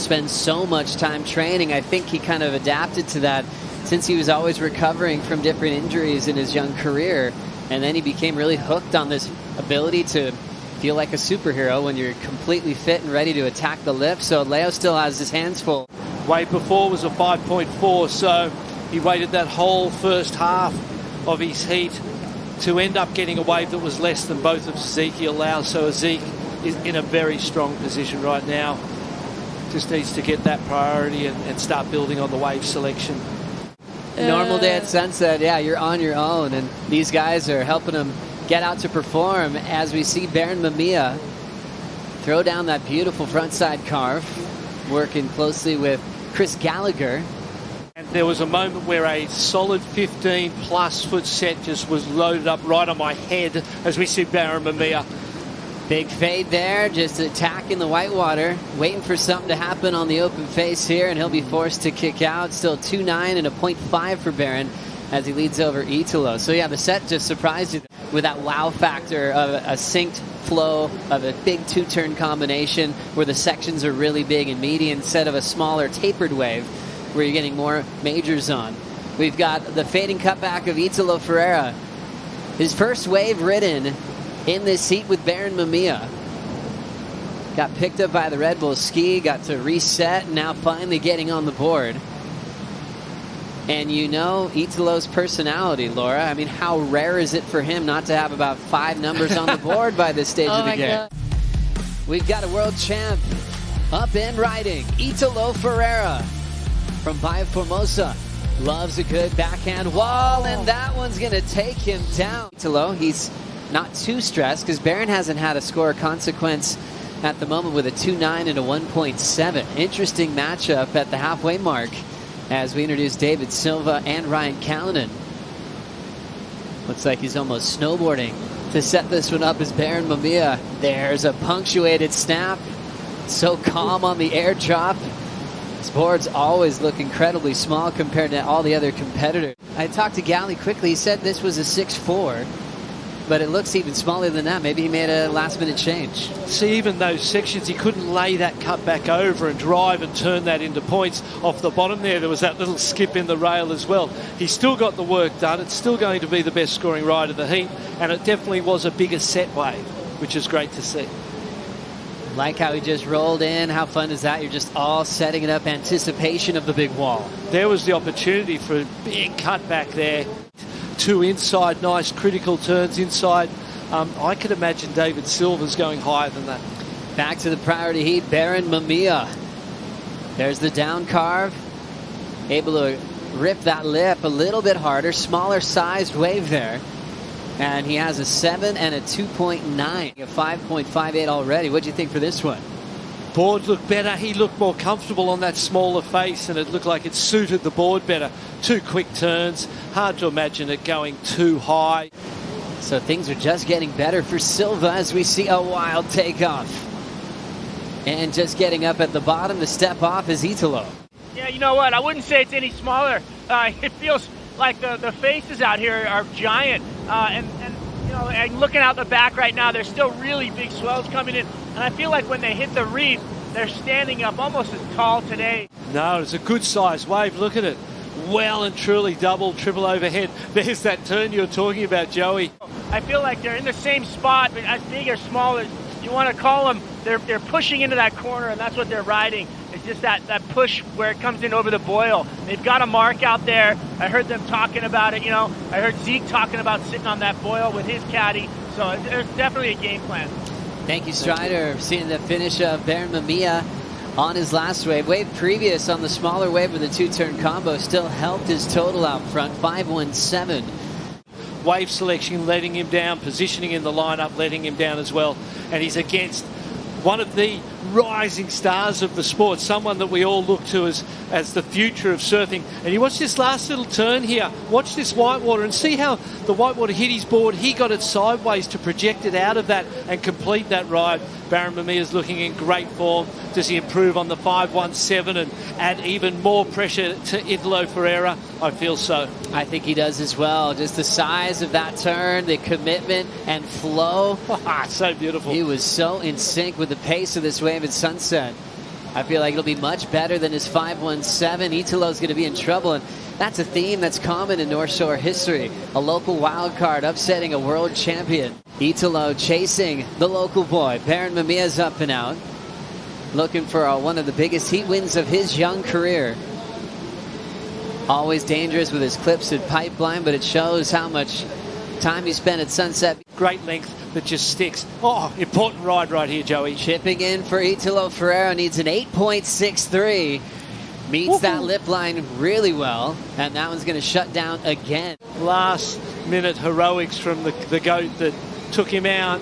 spends so much time training. I think he kind of adapted to that since he was always recovering from different injuries in his young career. And then he became really hooked on this ability to feel like a superhero when you're completely fit and ready to attack the lift. So Leo still has his hands full. Wave before was a 5.4, so he waited that whole first half of his heat to end up getting a wave that was less than both of Ezekiel Lau. So Zeke is in a very strong position right now. Just needs to get that priority and start building on the wave selection. Normal day at Sunset, yeah, you're on your own, and these guys are helping him get out to perform as we see Barron Mamiya throw down that beautiful frontside carve, working closely with Chris Gallagher. And there was a moment where a solid 15-plus foot set just was loaded up right on my head as we see Barron Mamiya. Big fade there, just attacking the whitewater, waiting for something to happen on the open face here, and he'll be forced to kick out. Still 2.9 and a 0.5 for Barron as he leads over Italo. So yeah, the set just surprised you with that wow factor of a synced flow of a big two-turn combination where the sections are really big and meaty instead of a smaller tapered wave where you're getting more majors on. We've got the fading cutback of Italo Ferreira. His first wave ridden in this heat with Barron Mamiya. Got picked up by the Red Bull ski, got to reset, and now finally getting on the board. And you know Italo's personality, Laura. I mean, how rare is it for him not to have about 5 numbers on the board by this stage of the game? God. We've got a world champ up and riding, Italo Ferreira from Bahia Formosa. Loves a good backhand wall, and that one's going to take him down. Italo, he's not too stressed because Barron hasn't had a score consequence at the moment with a 2.9 and a 1.7. Interesting matchup at the halfway mark as we introduce David Silva and Ryan Callanan. Looks like he's almost snowboarding to set this one up as Barron Mamiya. There's a punctuated snap. So calm on the air drop. His boards always look incredibly small compared to all the other competitors. I talked to Gally quickly. He said this was a 6.4. But it looks even smaller than that. Maybe he made a last-minute change. See, even those sections, he couldn't lay that cut back over and drive and turn that into points off the bottom there. There was that little skip in the rail as well. He still got the work done. It's still going to be the best scoring ride of the heat, and it definitely was a bigger set wave, which is great to see. Like how he just rolled in. How fun is that? You're just all setting it up, anticipation of the big wall. There was the opportunity for a big cutback there. 2 inside, nice critical turns inside. I could imagine David Silva's going higher than that. Back to the priority heat, Barron Mamiya. There's the down carve. Able to rip that lip a little bit harder. Smaller sized wave there. And he has a 7 and a 2.9. A 5.58 already. What do you think for this one? Board looked better. He looked more comfortable on that smaller face, and it looked like it suited the board better. 2 quick turns. Hard to imagine it going too high. So things are just getting better for Silva as we see a wild takeoff. And just getting up at the bottom to step off is Italo. Yeah, you know what? I wouldn't say it's any smaller. It feels like the faces out here are giant. And you know, and looking out the back right now, there's still really big swells coming in. And I feel like when they hit the reef, they're standing up almost as tall today. No, it's a good size wave. Look at it. Well and truly double, triple overhead. There's that turn you're talking about, Joey. I feel like they're in the same spot, but as big or small as you want to call them, they're pushing into that corner, and that's what they're riding. It's just that push where it comes in over the boil. They've got a mark out there. I heard them talking about it, you know. I heard Zeke talking about sitting on that boil with his caddy. So there's definitely a game plan. Thank you, Strider. Seeing the finish of Barron Mamiya on his last wave. Wave previous on the smaller wave with a 2-turn combo still helped his total out front, 5.17. Wave selection letting him down, positioning in the lineup letting him down as well. And he's against one of the rising stars of the sport, someone that we all look to as the future of surfing. And you watch this last little turn here, watch this whitewater and see how the whitewater hit his board. He got it sideways to project it out of that and complete that ride. Barron Mamiya's looking in great form. Does he improve on the 5.17 and add even more pressure to Italo Ferreira? I feel so. I think he does as well. Just the size of that turn, the commitment and flow. So beautiful. He was so in sync with the pace of this wave at Sunset. I feel like it'll be much better than his 5.17. Italo's going to be in trouble, and that's a theme that's common in North Shore history. A local wild card upsetting a world champion. Italo chasing the local boy. Barron Mamiya's up and out, looking for one of the biggest heat wins of his young career. Always dangerous with his clips at pipeline, but it shows how much time he spent at Sunset. Great length that just sticks. Oh, important ride right here, Joey. Chipping in for Italo Ferreira, needs an 8.63. Meets that lip line really well, and that one's going to shut down again. Last minute heroics from the goat that took him out.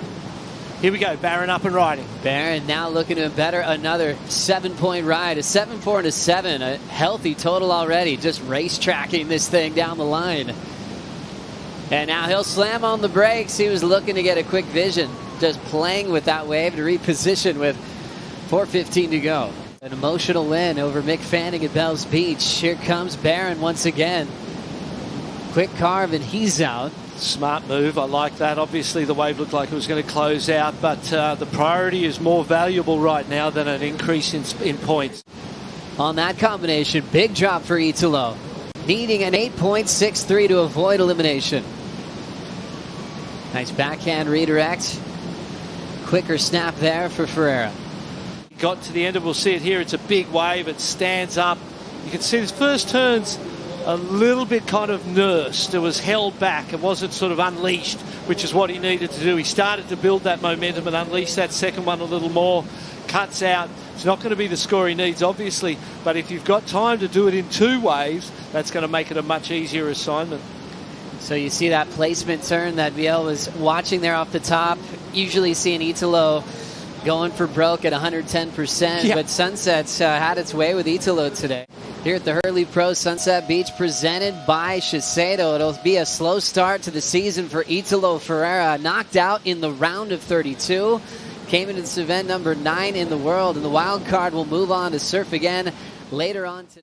Here we go, Barron up and riding. Barron now looking to better another 7-point ride. A 7-4 and a 7, a healthy total already. Just racetracking this thing down the line. And now he'll slam on the brakes. He was looking to get a quick vision. Just playing with that wave to reposition with 4:15 to go. An emotional win over Mick Fanning at Bells Beach. Here comes Barron once again. Quick carve and he's out. Smart move. I like that. Obviously, the wave looked like it was going to close out, but the priority is more valuable right now than an increase in points. On that combination, big drop for Italo. Needing an 8.63 to avoid elimination. Nice backhand redirect. Quicker snap there for Ferreira. Got to the end of, we'll see it here. It's a big wave. It stands up. You can see his first turns a little bit kind of nursed. It was held back. It wasn't sort of unleashed, which is what he needed to do. He started to build that momentum and unleash that second one a little more. Cuts out. It's not going to be the score he needs, obviously, but if you've got time to do it in 2 waves, that's going to make it a much easier assignment. So you see that placement turn that Biel was watching there off the top. Usually seeing Italo going for broke at 110%, but Sunset's had its way with Italo today. Here at the Hurley Pro Sunset Beach, presented by Shiseido. It'll be a slow start to the season for Italo Ferreira. Knocked out in the round of 32. Came into this event number 9 in the world, and the wild card will move on to surf again later on today.